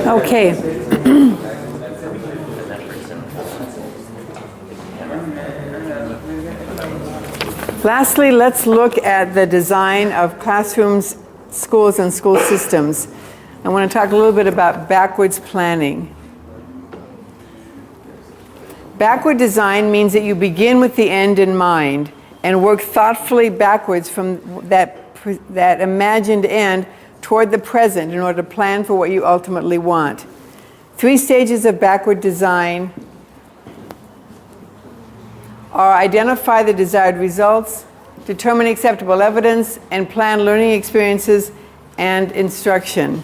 Okay. Lastly, let's look at the design of classrooms, schools, and school systems. I want to talk a little bit about backwards planning. Backward design means that you begin with the end in mind and work thoughtfully backwards from that imagined end toward the present in order to plan for what you ultimately want. 3 stages of backward design are identify the desired results, determine acceptable evidence, and plan learning experiences and instruction.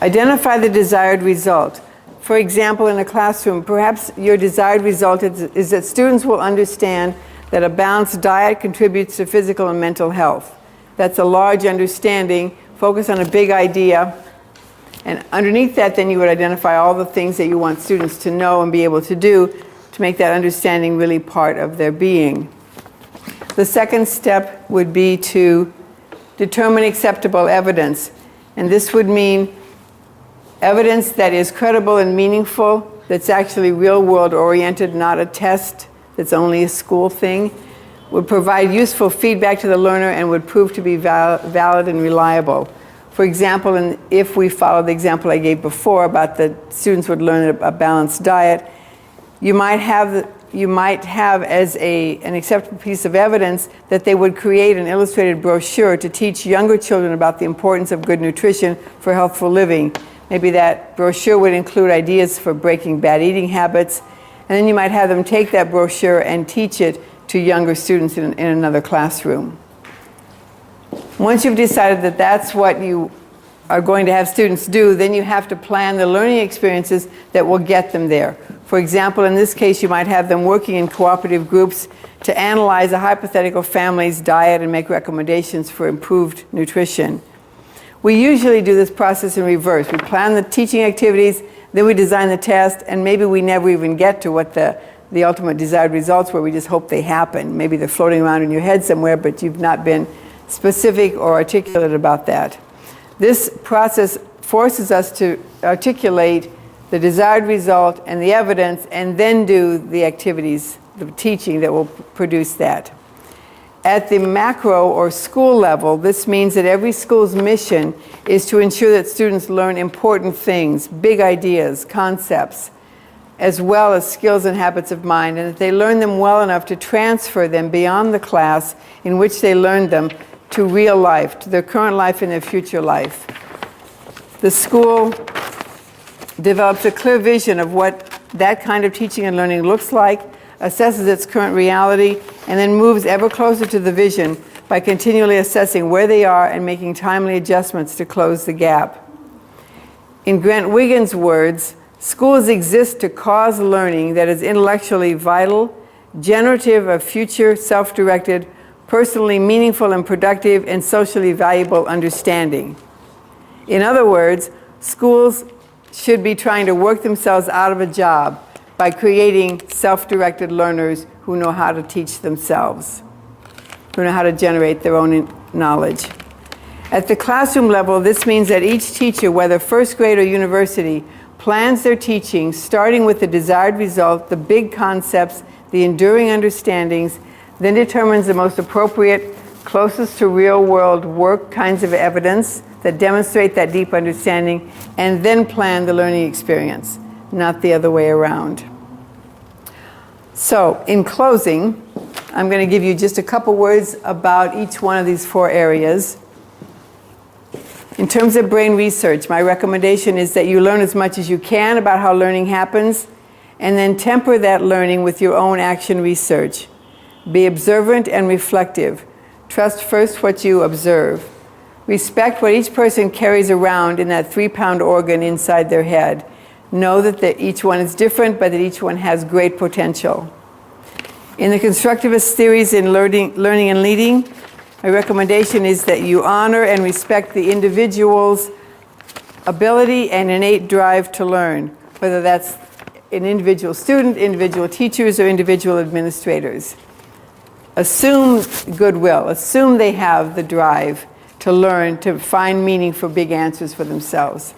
Identify the desired result. For example, in a classroom, perhaps your desired result is that students will understand that a balanced diet contributes to physical and mental health. That's a large understanding, focus on a big idea, and underneath that then you would identify all the things that you want students to know and be able to do to make that understanding really part of their being. The second step would be to determine acceptable evidence, and this would mean evidence that is credible and meaningful, that's actually real-world oriented, not a test that's only a school thing, would provide useful feedback to the learner and would prove to be valid and reliable. For example, if we follow the example I gave before about the students would learn a balanced diet, you might have as an acceptable piece of evidence that they would create an illustrated brochure to teach younger children about the importance of good nutrition for healthful living. Maybe that brochure would include ideas for breaking bad eating habits, and then you might have them take that brochure and teach it to younger students in another classroom. Once you've decided that that's what you are going to have students do, then you have to plan the learning experiences that will get them there. For example, in this case, you might have them working in cooperative groups to analyze a hypothetical family's diet and make recommendations for improved nutrition. We usually do this process in reverse. We plan the teaching activities, then we design the test, and maybe we never even get to what the ultimate desired results were. We just hope they happen. Maybe they're floating around in your head somewhere, but you've not been specific or articulate about that. This process forces us to articulate the desired result and the evidence, and then do the activities, the teaching that will produce that. At the macro or school level, this means that every school's mission is to ensure that students learn important things, big ideas, concepts, as well as skills and habits of mind, and that they learn them well enough to transfer them beyond the class in which they learned them to real life, to their current life and their future life. The school develops a clear vision of what that kind of teaching and learning looks like, assesses its current reality, and then moves ever closer to the vision by continually assessing where they are and making timely adjustments to close the gap. In Grant Wiggins' words, schools exist to cause learning that is intellectually vital, generative of future self-directed, personally meaningful and productive, and socially valuable understanding. In other words, schools should be trying to work themselves out of a job by creating self-directed learners who know how to teach themselves, who know how to generate their own knowledge. At the classroom level, this means that each teacher, whether first grade or university, plans their teaching starting with the desired result, the big concepts, the enduring understandings, then determines the most appropriate, closest to real-world work kinds of evidence that demonstrate that deep understanding, and then plan the learning experience, not the other way around. So, in closing, I'm going to give you just a couple words about each one of these 4 areas. In terms of brain research, my recommendation is that you learn as much as you can about how learning happens, and then temper that learning with your own action research. Be observant and reflective. Trust first what you observe. Respect what each person carries around in that 3-pound organ inside their head. Know that each one is different, but that each one has great potential. In the constructivist theories in learning and leading, my recommendation is that you honor and respect the individual's ability and innate drive to learn, whether that's an individual student, individual teachers, or individual administrators. Assume goodwill. Assume they have the drive to learn, to find meaning for big answers for themselves.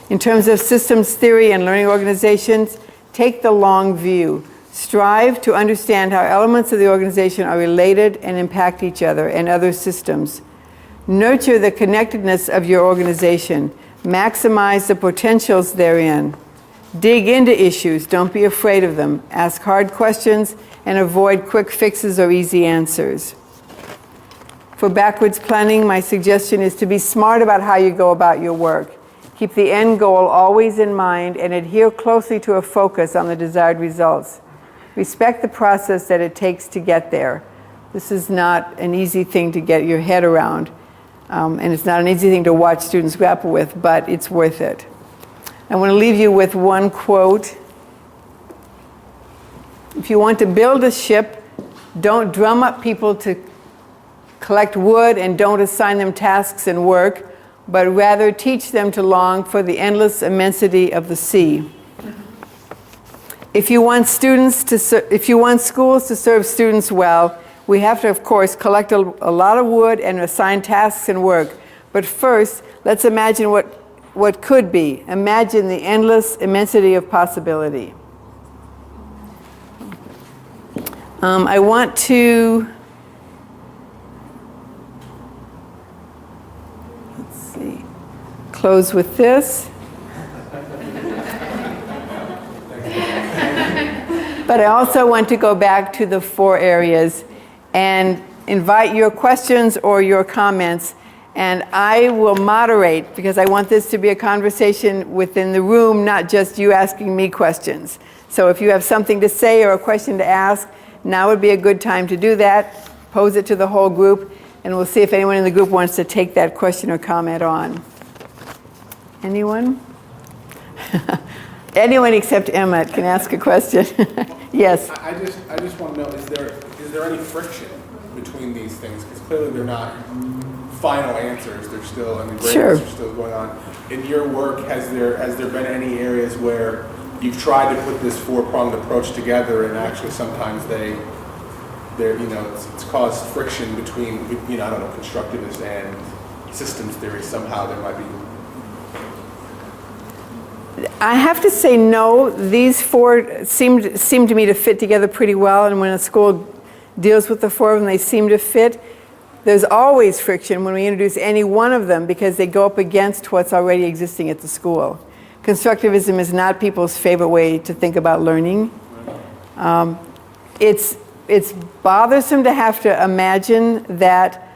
In terms of systems theory and learning organizations, take the long view. Strive to understand how elements of the organization are related and impact each other and other systems. Nurture the connectedness of your organization. Maximize the potentials therein. Dig into issues. Don't be afraid of them. Ask hard questions and avoid quick fixes or easy answers. For backwards planning, my suggestion is to be smart about how you go about your work. Keep the end goal always in mind and adhere closely to a focus on the desired results. Respect the process that it takes to get there. This is not an easy thing to get your head around, and it's not an easy thing to watch students grapple with, but it's worth it. I want to leave you with one quote. If you want to build a ship, don't drum up people to collect wood and don't assign them tasks and work, but rather teach them to long for the endless immensity of the sea. If you want schools to serve students well, we have to, of course, collect a lot of wood and assign tasks and work. But first, let's imagine what could be. Imagine the endless immensity of possibility. I want to close with this. But I also want to go back to the 4 areas and invite your questions or your comments. And I will moderate because I want this to be a conversation within the room, not just you asking me questions. So if you have something to say or a question to ask, now would be a good time to do that. Pose it to the whole group, and we'll see if anyone in the group wants to take that question or comment on. Anyone? Anyone except Emma can ask a question. Yes. I just want to know, is there any friction between these things? Because clearly they're not final answers. They're still, grades Sure. are still going on. In your work, has there been any areas where you've tried to put this 4-pronged approach together, and actually sometimes it's caused friction between, I don't know, constructivist and systems theory? Somehow there might be. I have to say no. These 4 seem to me to fit together pretty well, and when a school deals with the 4 of them, they seem to fit. There's always friction when we introduce any one of them because they go up against what's already existing at the school. Constructivism is not people's favorite way to think about learning. It's bothersome to have to imagine that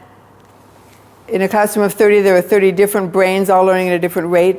in a classroom of 30, there are 30 different brains all learning at a different rate.